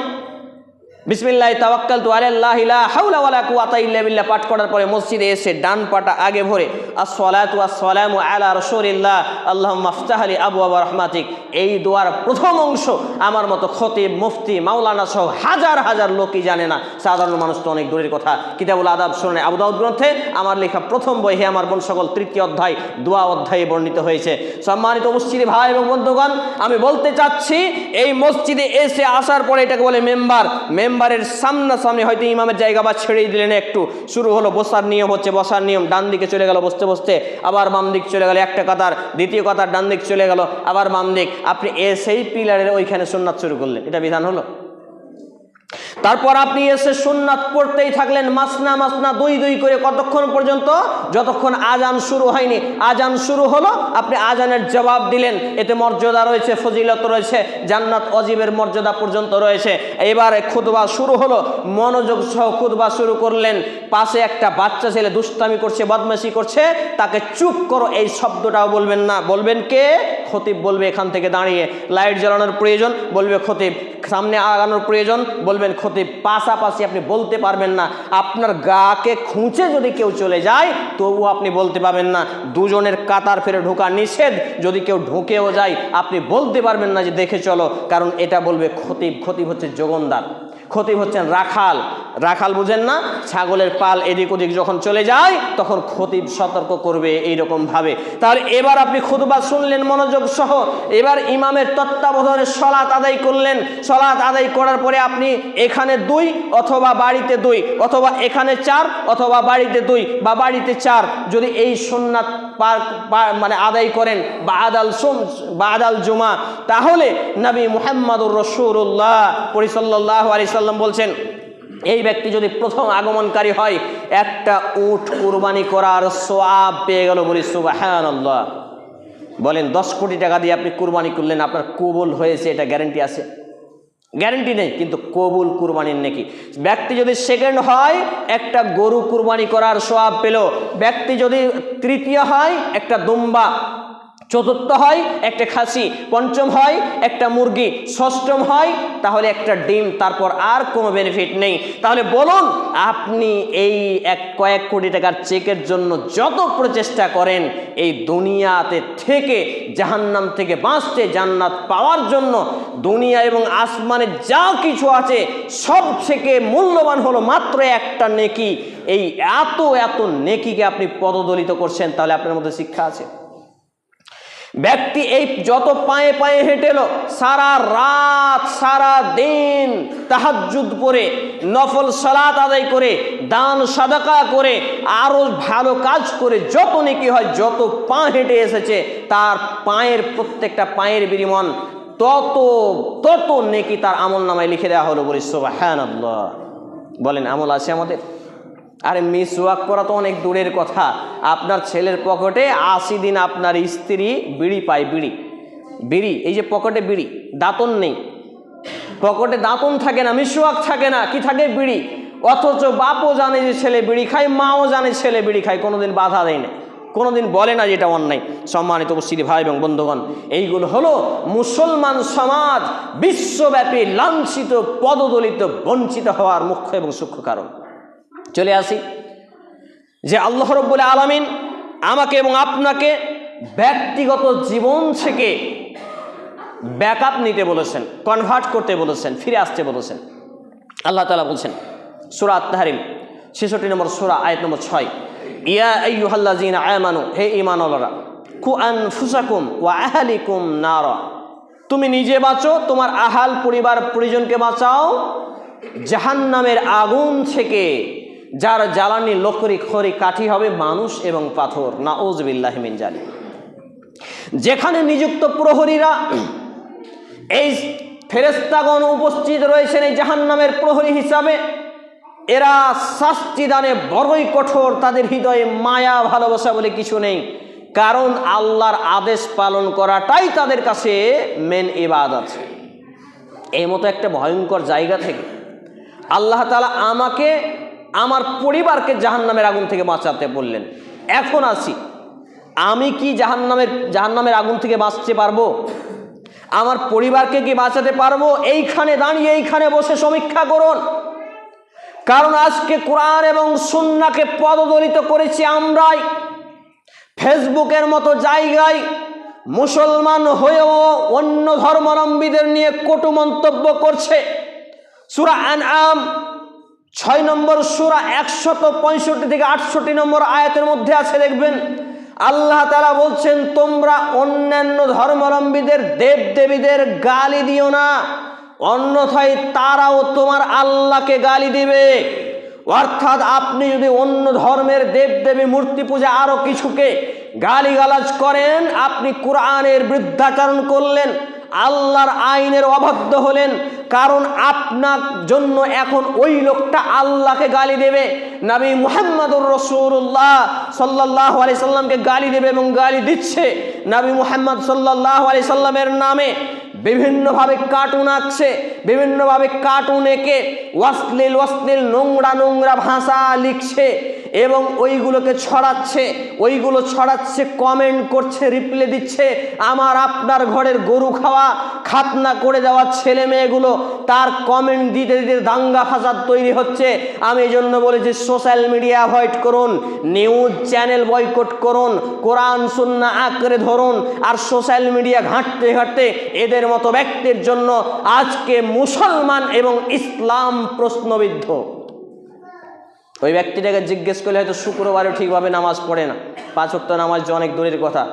বিসমিল্লাহি তাওয়াক্কালতু আলাল্লাহি লা হাওলা ওয়ালা কুওয়াতা ইল্লা বিল্লাহ পাঠ করার পরে মসজিদে এসে ডান পাটা আগে ভরে আসসালাতু ওয়াসসালামু আলা রাসূলিল্লাহ আল্লাহুম্মা ইফতাহ লি আবওয়াবা রাহমাতিক, এই দোয়ার প্রথম অংশ আমার মতো খতিব, মুফতি, মাওলানা সহ হাজার হাজার লোকই জানে না। সাধারণ মানুষ তো অনেক দূরের কথা। কিতাবুল আদাব সুনানে আবু দাউদ গ্রন্থে আমার লেখা প্রথম বই হে আমার বোন সকল 3য় অধ্যায় দোয়া অধ্যায়ে বর্ণিত হয়েছে। সম্মানিত উপস্থিতি ভাই এবং বন্ধুগণ, আমি বলতে চাচ্ছি এই মসজিদে এসে আসার পরে এটাকে বলে মেম্বার। মেম্বারের সামনাসামনি হয়তো ইমামের জায়গা বা ছেড়ে দিলেন, একটু শুরু হলো বসার নিয়ম, হচ্ছে বসার নিয়ম, ডান দিকে চলে গেল বসতে বসতে, আবার বাম দিক চলে গেল, একটা কাতার, দ্বিতীয় কাতার ডান দিক চলে গেল, আবার বাম দিক, আপনি এসেই পিলারের ওইখানে সুন্নাত শুরু করলেন, এটা বিধান হলো? তারপর আপনি এসে সুন্নাত পড়তেই থাকলেন মাসনা মাসনা, দুই দুই করে, কতক্ষণ পর্যন্ত? যতক্ষণ আজান শুরু হয়নি। আজান শুরু হলো, আপনি আজানের জবাব দিলেন, এতে মর্যাদা রয়েছে, ফজিলত রয়েছে, জান্নাত অজিবের মর্যাদা পর্যন্ত রয়েছে। এবারে খুতবা শুরু হলো, মনোযোগ সহ খুতবা শুরু করলেন। পাশে একটা বাচ্চা ছেলে দুষ্টামি করছে, বদমাশি করছে, তাকে চুপ করো এই শব্দটাও বলবেন না। বলবেন কে? খতিব বলবে এখান থেকে দাঁড়িয়ে। লাইট জ্বালানোর প্রয়োজন, বলবে খতিব। সামনে আগানোর প্রয়োজন, বলবেন খতিব। পাশাপাশি আপনি বলতে পারবেন না। আপনার গাকে খুঁচে যদি কেউ চলে যায় তবু আপনি বলতে পারবেন না। দুজনের কাতার ফেরে ঢোকা নিষেধ, যদি কেউ ঢুকেও যায় আপনি বলতে পারবেন না যে দেখে চলো, কারণ এটা বলবে খতিব। খতিব হচ্ছে যোগনদার, খতিব হচ্ছেন রাখাল। রাখাল বুঝেন না? ছাগলের পাল এদিক ওদিক যখন চলে যায় তখন খতিব সতর্ক করবে এইরকম ভাবে। তাহলে এবার আপনি খুতবা শুনলেন মনোযোগ সহ, এবার ইমামের তত্ত্বাবধানে সলাত আদায় করলেন। সলাত আদায় করার পরে আপনি এখানে 2 অথবা বাড়িতে 2, অথবা এখানে 4 অথবা বাড়িতে 2 বা বাড়িতে 4, যদি এই সুন্নাত মানে আদায় করেন বাদাল জুমা, তাহলে নবী মুহাম্মদুর রাসূলুল্লাহ সাল্লাল্লাহু আলাইহি সাল্লাম বলছেন এই ব্যক্তি যদি প্রথম আগমনকারী হয় একটা উট কুরবানি করার সওয়াব পেয়ে গেল। বলি সুবহানাল্লাহ। বলেন 10 কোটি টাকা দিয়ে আপনি কুরবানি করলেন, আপনার কবুল হয়েছে, এটা গ্যারান্টি আছে? গ্যারান্টি নেই, কিন্তু কবুল কুরবানির নেকি। ব্যক্তি যদি সেকেন্ড হয় একটা গরু কুরবানি করার সওয়াব পেল, ব্যক্তি যদি তৃতীয় হয় একটা দুম্বা, চতুর্থ হয় একটা খাসি, পঞ্চম হয় একটা মুরগি, ষষ্ঠম হয় তাহলে একটা ডিম, তারপর আর কোনো বেনিফিট নেই। তাহলে বলুন আপনি এই কয়েক কোটি টাকার চেকের জন্য যত প্রচেষ্টা করেন এই দুনিয়াতে থেকে জাহান্নাম থেকে বাঁচতে, জান্নাত পাওয়ার জন্য দুনিয়া এবং আসমানে যা কিছু আছে সব থেকে মূল্যবান হলো মাত্র একটা নেকি। এই এত এত নেকিকে আপনি পদদলিত করছেন, তাহলে আপনার মধ্যে শিক্ষা আছে? ব্যক্তি এই যত পায়ে পায়ে হেঁটেলো, সারা রাত সারা দিন তাহাজ্জুদ পড়ে, নফল সালাত আদায় করে, দান সাদাকা করে, আরো ভালো কাজ করে যত নেকি হয়, যত পা হেঁটে এসেছে তার পায়ের প্রত্যেকটা পায়ের বিনিময় তত নেকি তার আমল নামায় লিখে দেওয়া হলো। বলি সুবহানাল্লাহ। বলেন আমল আছে আমাদের? আরে মিসওয়াক করা তো অনেক দূরের কথা, আপনার ছেলের পকেটে 80 দিন আপনার স্ত্রী বিড়ি পায়, বিড়ি, এই যে পকেটে বিড়ি, দাঁতন নেই, পকেটে দাঁতন থাকে না, মিসওয়াক থাকে না, কি থাকে? বিড়ি। অথচ বাপও জানে যে ছেলে বিড়ি খায়, মাও জানে ছেলে বিড়ি খায়, কোনোদিন বাধা দেয় না, কোনোদিন বলে না যেটা অন্যায়। সম্মানিত উপস্থিতি ভাই এবং বন্ধুগণ, এইগুলো হলো মুসলমান সমাজ বিশ্বব্যাপী লাঞ্ছিত, পদদলিত, বঞ্চিত হওয়ার মুখ্য এবং সূক্ষ্ম কারণ। চলে আসি যে আল্লাহ রাব্বুল আলামিন আমাকে এবং আপনাকে ব্যক্তিগত জীবন থেকে ব্যাকআপ নিতে বলেছেন, কনভার্ট করতে বলেছেন, ফিরে আসতে বলেছেন। আল্লাহ তাআলা বলছেন সূরা আত-তাহরিম 66 নম্বর সূরা আয়াত নম্বর 6, ইয়া আইয়ুহাল্লাযীনা আমানু, হে ঈমানওয়ালারা, কু আনফুসাকুম ওয়া আহলিকুম নারা, তুমি নিজে বাঁচো, তোমার আহাল পরিবার পরিজনকে বাঁচাও জাহান্নামের আগুন থেকে, যার জ্বালানি লকড়ি খড়ি কাঠি হবে মানুষ এবং পাথর। নাউযুবিল্লাহি মিন জালিক। যেখানে নিযুক্ত প্রহরীরা এই ফেরেশতাগণ উপস্থিত রয়েছেন এই জাহান্নামের প্রহরী হিসাবে। এরা শাস্তি দানে বড়ই কঠোর, তাদের হৃদয়ে মায়া ভালোবাসা বলে কিছু নেই, কারণ আল্লাহর আদেশ পালন করাটাই তাদের কাছে মেন ইবাদত। এই মতো একটা ভয়ঙ্কর জায়গা থেকে আল্লাহ তাআলা আমাকে, আমার পরিবারকে জাহান্নামের আগুন থেকে বাঁচাতে বললেন। এখন আসি, আমি কি জাহান্নামের আগুন থেকে বাঁচতে পারবো? আমার পরিবারকে কি বাঁচাতে পারবো? এইখানে দাঁড়িয়ে, এইখানে বসে সমীক্ষা করুন। কারণ আজকে কোরআন এবং সুন্নাহকে পদদলিত করেছি আমরাই। ফেসবুকের মতো জায়গায় মুসলমান হয়েও অন্য ধর্মাবলম্বীদের নিয়ে কটু মন্তব্য করছে। সূরা আনআম 6 নম্বর সূরা 165 থেকে 68 নম্বর আয়াতের মধ্যে আছে, দেখবেন আল্লাহ তাআলা বলছেন, তোমরা অন্যান্য ধর্মাবলম্বীদের দেবদেবীদের গালি দিও না, অন্যথায় তারাও তোমার আল্লাহকে গালি দিবে। অর্থাৎ আপনি যদি অন্য ধর্মের দেবদেবী, মূর্তি পূজা, আরো কিছুকে গালিগালাজ করেন, আপনি কোরআনের বিরুদ্ধাচরণ করলেন, আল্লাহর আইনের অবাধ্য হলেন। কারণ আপনার জন্য এখন ওই লোকটা আল্লাহকে গালি দেবে, নবী মুহাম্মদুর রাসূলুল্লাহ সাল্লাল্লাহু আলাইহি সাল্লামকে গালি দেবে এবং গালি দিচ্ছে। নবী মুহাম্মদ সাল্লাল্লাহু আলাইহি সাল্লামের নামে বিভিন্নভাবে কার্টুন আঁকছে, বিভিন্নভাবে কার্টুন এঁকে অশ্লীল নোংরা ভাষা লিখছে এবং ওইগুলোকে ছড়াচ্ছে, কমেন্ট করছে, রিপ্লাই দিচ্ছে। আমার আপনার ঘরের গরু খাওয়া, খাতনা করে দেওয়া ছেলে মেয়েগুলো তার কমেন্ট দিতে দিতে দাঙ্গা ফাসাদ তৈরি হচ্ছে। আমি এই জন্য বলেছি, সোশ্যাল মিডিয়া অ্যাভয়েড করুন, নিউজ চ্যানেল বয়কট করুন, কোরআন সুন্নাহ আঁকড়ে ধরুন। আর সোশ্যাল মিডিয়া ঘাঁটতে এদের মতো ব্যক্তির জন্য আজকে মুসলমান এবং ইসলাম প্রশ্নবিদ্ধ। ওই ব্যক্তিটাকে জিজ্ঞেস করলে হয়তো শুক্রবারে ঠিকভাবে নামাজ পড়ে না, 5 ওয়াক্ত নামাজ যে অনেক দূরের কথা,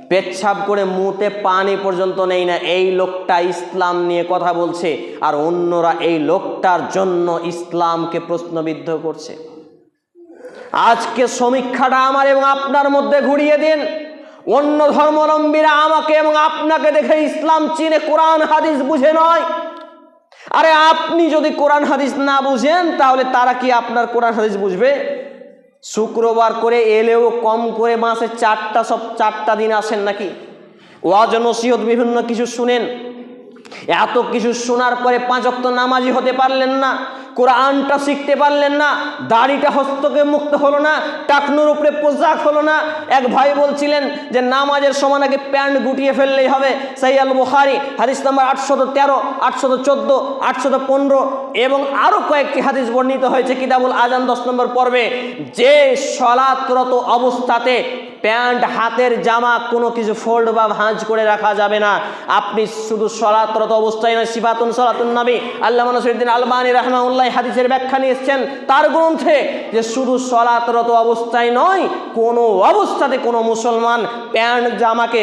পেচ্ছাপ করে মুতে পানি পর্যন্ত নেই না, এই লোকটা ইসলাম নিয়ে কথা বলছে আর অন্যরা এই লোকটার জন্য ইসলামকে প্রশ্নবিদ্ধ করছে। আজকে সমীক্ষাটা আমার এবং আপনার মধ্যে ঘুরিয়ে দিন। অন্য ধর্মাবলম্বীরা আমাকে এবং আপনাকে দেখে ইসলাম চিনে, কোরআন হাদিস বুঝে নয়। আরে আপনি যদি কোরআন হাদিস না বুঝেন, তাহলে তারা কি আপনার কোরআন হাদিস বুঝবে? শুক্রবার করে এলেও কম করে মাসে 4টা দিন আসেন নাকি? ওয়াজ নসিহত বিভিন্ন কিছু শুনেন, এত কিছু শোনার পরে 5 ওয়াক্ত নামাজি হতে পারলেন না, কোরআনটা শিখতে পারলেন না, দাড়িটা হস্তকে মুক্ত হলো না, টাকনুর উপরে পোশাক হলো না। এক ভাই বলছিলেন যে নামাজের সময় নাকি প্যান্ট গুটিয়ে ফেললেই হবে। সহিহ আল বুখারী হাদিস নাম্বার 813, 814, 815 এবং আরো কয়েকটি হাদিস বর্ণিত হয়েছে কিতাবুল আজান 10 নম্বর পর্বে, যে সালাতরত অবস্থাতে প্যান্ট, হাতের জামা কোনো কিছু ফোল্ড বা ভাঁজ করে রাখা যাবে না। আপনি শুধু সালাতরত অবস্থায় নয়, সিফাতুন সালাতুন নবী আল্লামা নাসিরুদ্দিন আলবানী রাহমাহুল্লাহ হাদিসের ব্যাখ্যা নিয়েছেন তার গ্রন্থে, যে শুধু সালাতরত অবস্থায় নয়, কোনো অবস্থাতে কোনো মুসলমান প্যান্ট জামাকে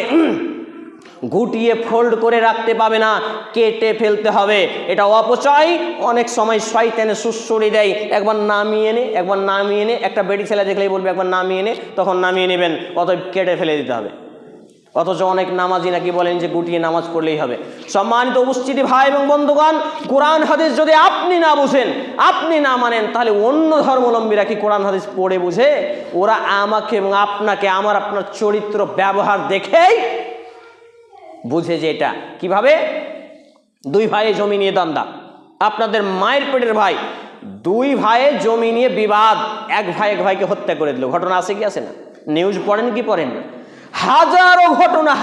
গুটিয়ে ফোল্ড করে রাখতে পাবে না, কেটে ফেলতে হবে। এটা অপচয়। অনেক সময় শয়তানে সুসুড়ি দেয়, একবার নামিয়ে নে, একটা বেটি ছেলে দেখলেই বলবে একবার নামিয়ে নে, তখন নামিয়ে নেবেন, অতএব কেটে ফেলে দিতে হবে। অথচ অনেক নামাজি নাকি বলেন যে গুটিয়ে নামাজ পড়লেই হবে। সম্মানিত উপস্থিতি ভাই এবং বন্ধুগণ, কোরআন হাদিস যদি আপনি না বুঝেন, আপনি না মানেন, তাহলে অন্য ধর্মাবলম্বীরা কি কোরআন হাদিস পড়ে বুঝে? ওরা আমাকে এবং আপনাকে, আপনার চরিত্র ব্যবহার দেখেই বুঝে যে এটা কিভাবে। 2 ভাইয়ে জমি নিয়ে দ্বন্দ্ব, আপনাদের মায়ের পেটের ভাই, 2 ভাইয়ে জমি নিয়ে বিবাদ, এক ভাইকে হত্যা করে দিল। ঘটনা আছে কি আছে না? নিউজ পড়েন কি পড়েন না?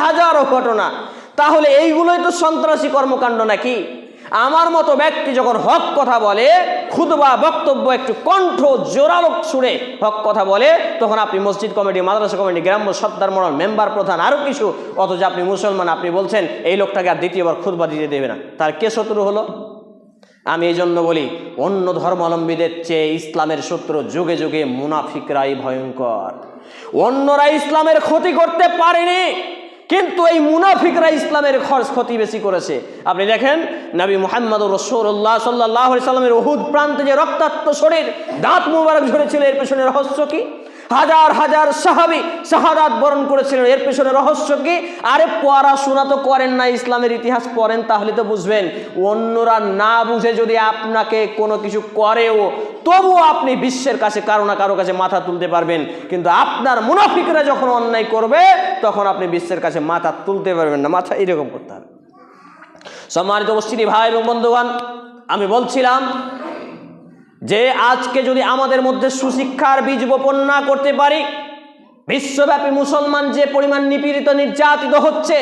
হাজারো ঘটনা। তাহলে এইগুলোই তো সন্ত্রাসী কর্মকাণ্ড নাকি? আমার মতো ব্যক্তি যখন হক কথা বলে, খুতবা বক্তব্য একটু কণ্ঠ জোরালো সুরে হক কথা বলে, তখন আপনি মসজিদ কমিটি, মাদ্রাসা কমিটি, গ্রাম্য সর্দার মডেল, মেম্বার প্রধান, আরো কিছু, অথচ আপনি মুসলমান, আপনি বলছেন এই লোকটাকে আর দ্বিতীয়বার খুতবা দিতে দেবে না। তার কে শত্রু হলো? আমি এই জন্য বলি, অন্য ধর্মাবলম্বীদের চেয়ে ইসলামের শত্রু যুগে যুগে মুনাফিকরাই ভয়ঙ্কর। অন্যরা ইসলামের ক্ষতি করতে পারেনি, কিন্তু এই মুনাফিকরা ইসলামের ক্ষতি বেশি করেছে। আপনি দেখেন, নবী মুহাম্মদুর রাসূলুল্লাহ সাল্লাল্লাহু আলাইহি সাল্লামের উহুদ প্রান্তে যে রক্তাক্ত শরীর, দাঁত মুবারক ঝরেছিল, এর পেছনে রহস্য কি? হাজার হাজার সাহাবী শাহাদাত বরণ করেছিলেন। এর পেছনে রহস্য কি? আরে পড়াশোনা তো করেন না, ইসলামের ইতিহাস পড়েন, তাহলে তো বুঝবেন। অন্যরা না বুঝে যদি আপনাকে কোনো কিছু করেও তবুও আপনি বিশ্বের কাছে কারো না কারো কাছে মাথা তুলতে পারবেন, কিন্তু আপনার মুনাফিকরা যখন অন্যায় করবে তখন আপনি বিশ্বের কাছে মাথা তুলতে পারবেন না। মাথা এরকম করতে হবে। সম্মানিত উপস্থিতি ভাই এবং বন্ধুগণ, আমি বলছিলাম যে আজকে যদি আমাদের মধ্যে সুশিক্ষার বীজ বপন না করতে পারি, বিশ্বব্যাপী মুসলমান যে পরিমাণ নিপীড়িত নির্যাতিত হচ্ছে,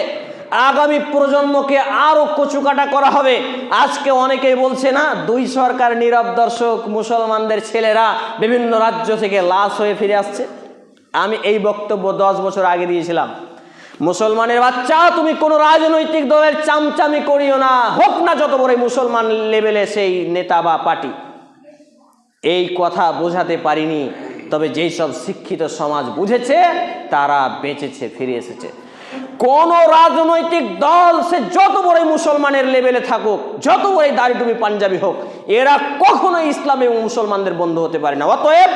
আগামী প্রজন্মকে আরো কচুকাটা করা হবে। আজকে অনেকেই বলছে না, দুই সরকার নীরব দর্শক, মুসলমানদের ছেলেরা বিভিন্ন রাজ্য থেকে লাশ হয়ে ফিরে আসছে। আমি এই বক্তব্য 10 বছর আগে দিয়েছিলাম। মুসলমানের বাচ্চা, তুমি কোনো রাজনৈতিক দলের চামচামি করিও না, হোক না যত বড় মুসলমান লেভেলে সেই নেতা বা পার্টি। এই কথা বোঝাতে পারিনি, তবে যেই সব শিক্ষিত সমাজ বুঝেছে তারা বেঁচেছে, ফিরে এসেছে। কোন রাজনৈতিক দল সে যত বড় মুসলমানের লেভেলে থাকুক, যত বড় দাড়ি টুপি পাঞ্জাবি হোক, এরা কখনোই ইসলাম এবং মুসলমানদের বন্ধু হতে পারে না। অতএব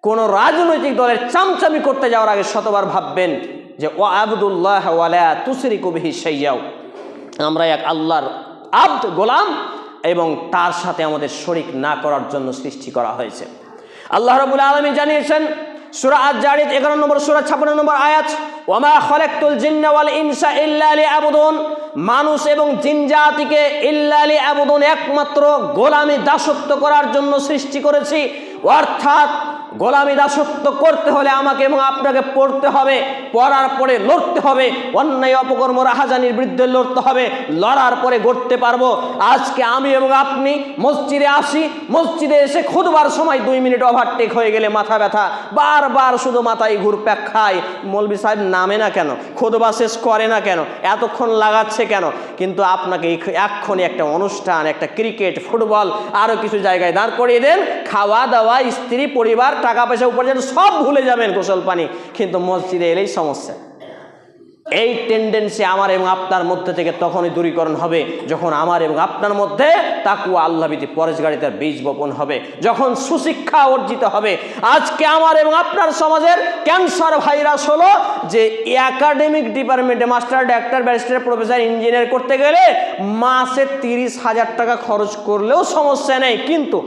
কোন রাজনৈতিক দলের চামচামি করতে যাওয়ার আগে শতবার ভাববেন যে ও আবদুল্লাহ ওয়ালা তুশরিকু বিহি শাইয়াও, আমরা এক আল্লাহর আব্দ, গোলাম, এবং তার সাথে আমাদের শরীক না করার জন্য সৃষ্টি করা হয়েছে। আল্লাহ রাব্বুল আলামিন জানিয়েছেন সূরা আয-যারিয়াত 11 নম্বর সূরা 56 নম্বর আয়াত, ওয়ামা খালাকতুল জিন্না ওয়াল ইনসা ইল্লা লিয়াবুদুন, মানুষ এবং জিন জাতিকে ইল্লা লিয়াবুদুন, একমাত্র গোলামি দাসত্ব করার জন্য সৃষ্টি করেছি। অর্থাৎ গোলামি দাসত্ব করতে হলে আমাকে এবং আপনাকে পড়তে হবে, পড়ার পরে লড়তে হবে, অন্যায় অপকর্ম রাহাজানির বিরুদ্ধে লড়তে হবে, লড়ার পরে গড়তে পারবো। আজকে আমি এবং আপনি মসজিদে আসি, মসজিদে এসে খুতবার সময় 2 মিনিট ওভারটেক হয়ে গেলে মাথা ব্যথা, বারবার শুধু মাথায় ঘুরপ্যাক খায়, মৌলভী সাহেব নামে না কেন, খুতবা শেষ করে না কেন, এতক্ষণ লাগাচ্ছে কেন? কিন্তু আপনাকে এক্ষুনি একটা অনুষ্ঠান, একটা ক্রিকেট, ফুটবল, আরও কিছু জায়গায় দাঁড় করিয়ে দেন, খাওয়া দাওয়া, স্ত্রী, পরিবার, টাকা পয়সা, উপার্জন সব ভুলে যাবেন, গোসল পানি, কিন্তু মসজিদে এলেই সমস্যা। এই টেন্ডেন্সি আমার এবং আপনার মধ্যে থেকে তখনই দূরীকরণ হবে যখন আমার এবং আপনার মধ্যে তাকওয়া আল্লাহভীতি পরহেজগারিতার বীজ বপন হবে, যখন সুশিক্ষা অর্জিত হবে। আজকে আমার এবং আপনার সমাজের ক্যান্সার ভাইরাস হলো যে একাডেমিক ডিপার্টমেন্টে master, doctor, barrister, professor, engineer করতে গেলে মাসে 30,000 টাকা খরচ করলেও সমস্যা নেই, কিন্তু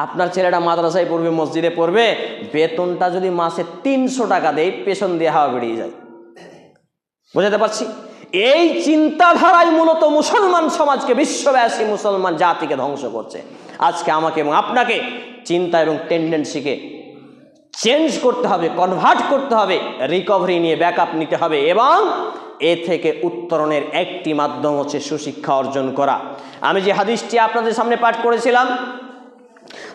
আপনার ছেলেটা মাদ্রাসায় পড়বে, মসজিদে পড়বে, বেতনটা যদি মাসে 300 টাকা দেয়, পেছন দিয়ে হাওয়া বেরিয়ে যায়। বুঝাতে পারছি? এই চিন্তাধারাই মূলত মুসলমান সমাজকে, বিশ্বব্যাপী মুসলমান জাতিকে ধ্বংস করছে। আজকে আমাকে এবং আপনাকে চিন্তা এবং টেন্ডেন্সিকে চেঞ্জ করতে হবে, কনভার্ট করতে হবে, রিকভারি নিয়ে ব্যাকআপ নিতে হবে, এবং এ থেকে উত্তরণের একটি মাধ্যম হচ্ছে সুশিক্ষা অর্জন করা। আমি যে হাদিসটি আপনাদের সামনে পাঠ করেছিলাম,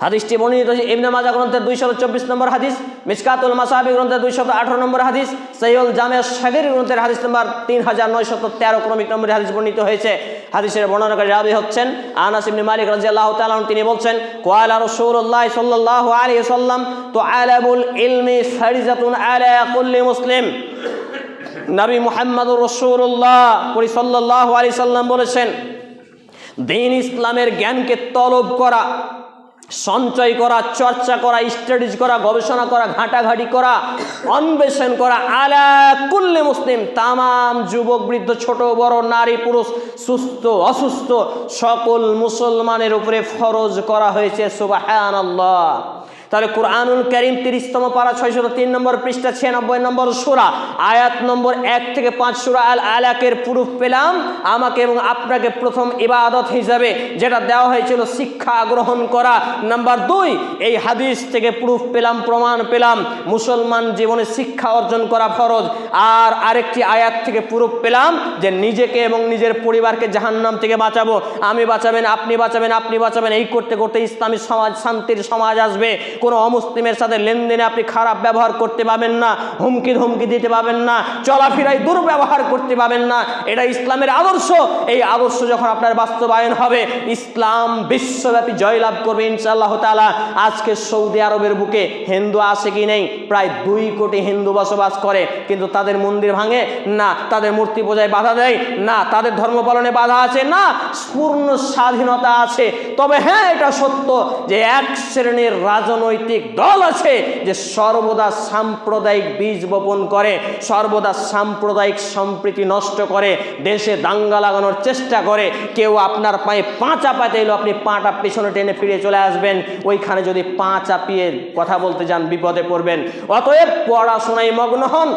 হাদিসটি বর্ণিত হয়েছে ইবনে মাজাহ গ্রন্থের 224 নম্বর হাদিস, মিশকাতুল মাসাবিহ গ্রন্থের 218 নম্বর হাদিস, সহিহুল জামে' সাগীর গ্রন্থের হাদিস নম্বর 3913 ক্রমিক নম্বরের হাদিস বর্ণিত হয়েছে। হাদিসের বর্ণনাকারী রাবী হচ্ছেন আনাস ইবনে মালিক রাদিয়াল্লাহু তাআলা আনহু। তিনি বলছেন, ক্বালা রাসূলুল্লাহ সাল্লাল্লাহু আলাইহি ওয়াসাল্লাম তুআলাবুল ইলমি ফারিজাতুন আলা কুল্লি মুসলিম। নবী মুহাম্মদুর রাসূলুল্লাহ সাল্লাল্লাহু আলাইহি সাল্লাম বলেছেন, দ্বীন ইসলামের জ্ঞানকে তলব করা, সঞ্চয় করা, চর্চা করা, স্টাডিজ করা, গবেষণা করা, ঘাটাঘাটি করা, অন্বেষণ করা, আলা কুল্লি মুসলিম, তামাম যুবক, বৃদ্ধ, ছোট বড়, নারী পুরুষ, সুস্থ অসুস্থ সকল মুসলমানের উপরে ফরজ করা হয়েছে। সুবহানাল্লাহ। তাহলে কুরআনুল কারীম 30তম পারা 603 নম্বর পৃষ্ঠা 96 নম্বর সূরা আয়াত নম্বর 1 থেকে 5 সূরা আল আলাকের প্রুফ পেলাম। আমাকে এবং আপনাকে প্রথম ইবাদত হিসাবে যেটা দেওয়া হয়েছিল শিক্ষা গ্রহণ করা। নাম্বার 2, এই হাদিস থেকে প্রুফ পেলাম, প্রমাণ পেলাম মুসলমান জীবনে শিক্ষা অর্জন করা ফরজ। আর আরেকটি আয়াত থেকে প্রুফ পেলাম যে নিজেকে এবং নিজের পরিবারকে জাহান্নাম থেকে বাঁচাবো। আমি বাঁচাবেন, আপনি বাঁচাবেন, আপনি বাঁচাবেন, এই করতে করতে ইসলামী সমাজ, শান্তির সমাজ আসবে। কোনো অমুসলিমের সাথে লেনদেনে আপনি খারাপ ব্যবহার করতে পাবেন না, হুমকি ধমকি দিতে পাবেন না, চলাফেরায় দুর্ব্যবহার করতে পাবেন না। এটা ইসলামের আদর্শ। এই আদর্শ যখন আপনার বাস্তবায়ন হবে, ইসলাম বিশ্বব্যাপী জয়লাভ করবে ইনশাআল্লাহ তাআলা। আজকে সৌদি আরবের বুকে হিন্দু আছে কি নেই? প্রায় 2 কোটি হিন্দু বসবাস করে, কিন্তু তাদের মন্দির ভাঙে না, তাদের মূর্তি পূজায় বাধা দেয় না, তাদের ধর্ম পালনে বাধা আছে না, পূর্ণ স্বাধীনতা আছে। তবে হ্যাঁ, এটা সত্য যে এক শ্রেণীর রাজনৈতিক রাজনৈতিক দল আছে যে সর্বদা সাম্প্রদায়িক বীজ বপন করে, সর্বদা সাম্প্রদায়িক সম্প্রীতি নষ্ট করে, দেশে দাঙ্গা লাগানোর চেষ্টা করে। কেউ আপনার পায়ে পা চাপাতে এলো, আপনি পাটা পেছনে টেনে ফিরে চলে আসবেন। ওইখানে যদি পা চাপিয়ে কথা বলতে যান বিপদে পড়বেন। অতএব পড়াশোনায় মগ্ন হন,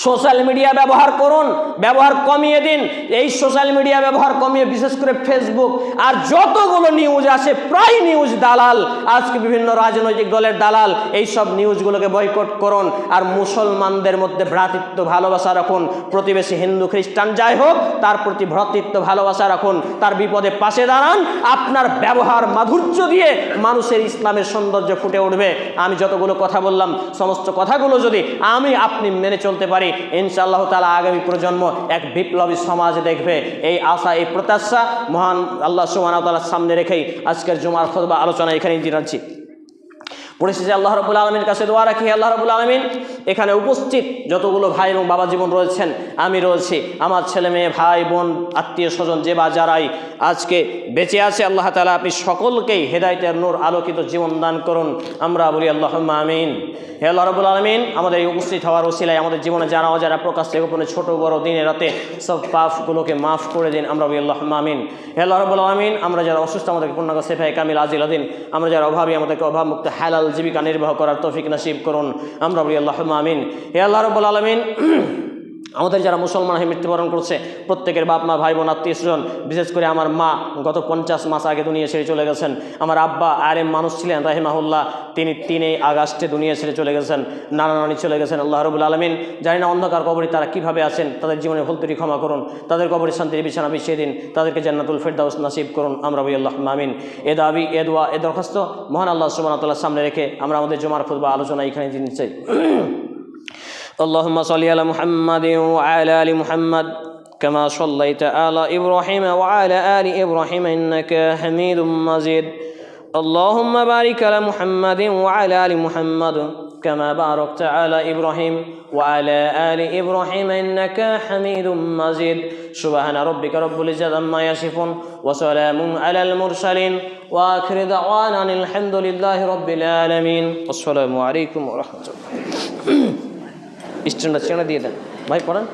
সোশ্যাল মিডিয়া ব্যবহার করুন, ব্যবহার কমিয়ে দিন। এই সোশ্যাল মিডিয়া ব্যবহার কমিয়ে বিশেষ করে ফেসবুক আর যতগুলো নিউজ আসে প্রায় নিউজ দালাল, আজকে বিভিন্ন রাজনৈতিক দলের দালাল, এই সব নিউজগুলোকে বয়কট করুন। আর মুসলমানদের মধ্যে ভ্রাতৃত্ব ভালোবাসা রাখুন। প্রতিবেশী হিন্দু খ্রিস্টান যাই হোক তার প্রতি ভ্রাতৃত্ব ভালোবাসা রাখুন, তার বিপদে পাশে দাঁড়ান। আপনার ব্যবহার মাধুর্য দিয়ে মানুষের ইসলামের সৌন্দর্য ফুটে উঠবে। আমি যতগুলো কথা বললাম সমস্ত কথাগুলো যদি আপনি মেনে চলতে পারি, ইনশাআল্লাহ তাআলা আগামী প্রজন্ম এক বিপ্লবী সমাজ দেখবে। এই আশা, এই প্রত্যাশা মহান আল্লাহ সুবহানাহু ওয়া তাআলার সামনে রেখেই আজকের জুমার খুতবা আলোচনা এখানেই জানাচ্ছি। পরিশেষে আল্লাহ রাব্বুল আলামিনের কাছে দোয়া রাখি, আল্লাহ রাব্বুল আলামিন এখানে উপস্থিত যতগুলো ভাই এবং বাবা জীবন রয়েছেন, আমি রয়েছি, আমার ছেলে মেয়ে ভাই বোন আত্মীয় স্বজন যে বা যারাই আজকে বেঁচে আছে, আল্লাহ তাআলা আপনি সকলকেই হেদায়েতের নূর আলোকিত জীবন দান করুন। আমরা বলি আল্লাহুম্মা আমিন। হে আল্লাহ রাব্বুল আলামিন, আমাদের এই উপস্থিত হওয়ার ওসিলায় আমাদের জীবনে যারা অজানা প্রকাশ্যে গোপনে ছোট বড় দিনে রাতে সব পাপগুলোকে মাফ করে দিন। আমরা বলি আল্লাহুম্মা আমিন। হে আল্লাহ রাব্বুল আলামিন, আমরা যারা অসুস্থ আমাদেরকে পূর্ণাঙ্গ শিফায়ে কামিল আজিল দিন। আমরা যারা অভাবী আমাদেরকে অভাবমুক্ত হালাল জীবিকা নির্বাহ করার তৌফিক নসিব করুন। আমরা বলি আল্লাহুম্মা আমিন। হে আল্লাহ রাব্বুল আলামিন, আমাদের যারা মুসলমান হয়ে মৃত্যুবরণ করছে প্রত্যেকের বাপ মা ভাই বোন আত্মীয় স্বজন, বিশেষ করে আমার মা গত 50 মাস আগে দুনিয়া ছেড়ে চলে গেছেন। আমার আব্বা আলেম মানুষ ছিলেন রাহিমাহুল্লাহ, তিনি 3 আগস্টে দুনিয়া ছেড়ে চলে গেছেন। নানা নানি চলে গেছেন। আল্লাহ রাব্বুল আলামিন, জানি না অন্ধকার কবরে তারা কীভাবে আছেন, তাদের জীবনে ভুল ত্রুটি ক্ষমা করুন, তাদের কবরে শান্তির বিছানা বিছিয়ে দিন, তাদেরকে জান্নাতুল ফেরদাউস নসিব করুন। আমরা বলি আল্লাহুম্মা আমিন। এ দাবি, এ দোয়া, এ দরখাস্ত মহান আল্লাহ সুবহানাহু ওয়া তাআলার সামনে রেখে আমরা আমাদের জুমার খুতবা আলোচনা এখানে দিতে চাই। اللهم صل على محمد وعلى آل محمد كما صليت على إبراهيم وعلى آل إبراهيم إنك حميد مجيد. اللهم بارك على محمد وعلى آل محمد كما باركت على إبراهيم وعلى آل إبراهيم إنك حميد مجيد. سبحان ربك رب العزة عما يصفون وسلام على المرسلين وآخر دعوانا الحمد لله رب العالمين. السلام عليكم ورحمة الله. স্ট্যান্ডার্ড দিয়ে দেন ভাই, পড়ান।